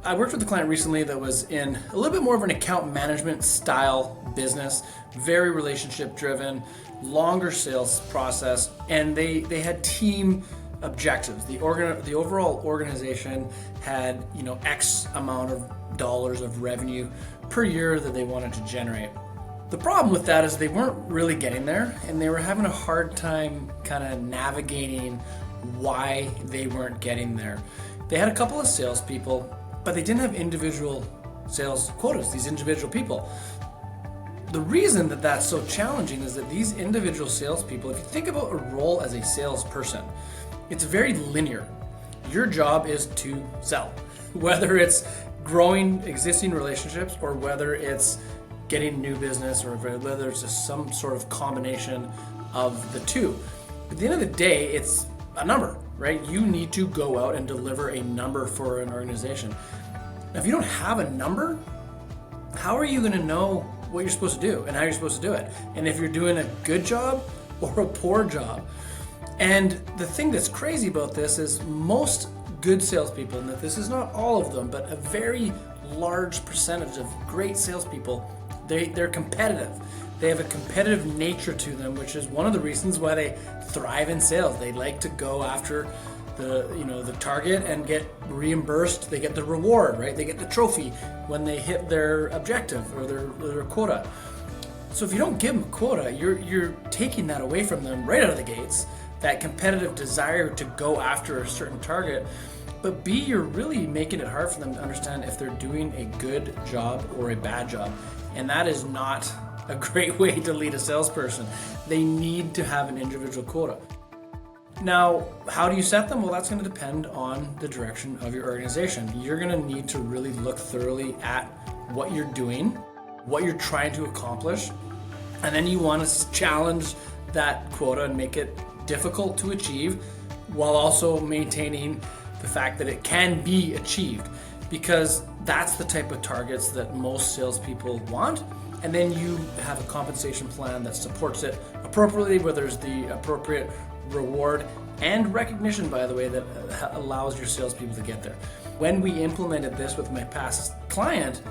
I worked with a client recently that was in a little bit more of an account management style business, very relationship driven, longer sales process, and they had team objectives. The overall organization had, X amount of dollars of revenue per year that they wanted to generate. The problem with that is they weren't really getting there, and they were having a hard time kind of navigating why they weren't getting there. They had a couple of salespeople, but they didn't have individual sales quotas, these individual people. The reason that that's so challenging is that these individual salespeople, if you think about a role as a salesperson, it's very linear. Your job is to sell, whether it's growing existing relationships or whether it's getting new business or whether it's just some sort of combination of the two. At the end of the day, it's a number, right? You need to go out and deliver a number for an organization. Now, if you don't have a number, how are you going to know what you're supposed to do and how you're supposed to do it? And if you're doing a good job or a poor job? And the thing that's crazy about this is most good salespeople, and that this is not all of them, but a very large percentage of great salespeople, they're competitive. They have a competitive nature to them, which is one of the reasons why they thrive in sales. They like to go after the target and get reimbursed. They get the reward, right? They get the trophy when they hit their objective or their quota. So if you don't give them a quota, you're taking that away from them right out of the gates, that competitive desire to go after a certain target. But B, you're really making it hard for them to understand if they're doing a good job or a bad job. And that is not a great way to lead a salesperson. They need to have an individual quota. Now, how do you set them? Well, that's going to depend on the direction of your organization. You're going to need to really look thoroughly at what you're doing, what you're trying to accomplish, and then you want to challenge that quota and make it difficult to achieve while also maintaining the fact that it can be achieved, because that's the type of targets that most salespeople want. And then you have a compensation plan that supports it appropriately, where there's the appropriate reward and recognition, by the way, that allows your salespeople to get there. When we implemented this with my past client,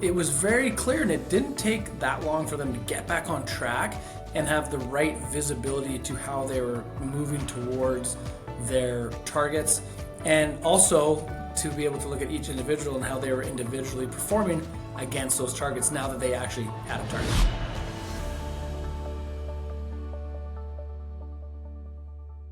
it was very clear, and it didn't take that long for them to get back on track and have the right visibility to how they were moving towards their targets, and also to be able to look at each individual and how they were individually performing against those targets now that they actually had a target.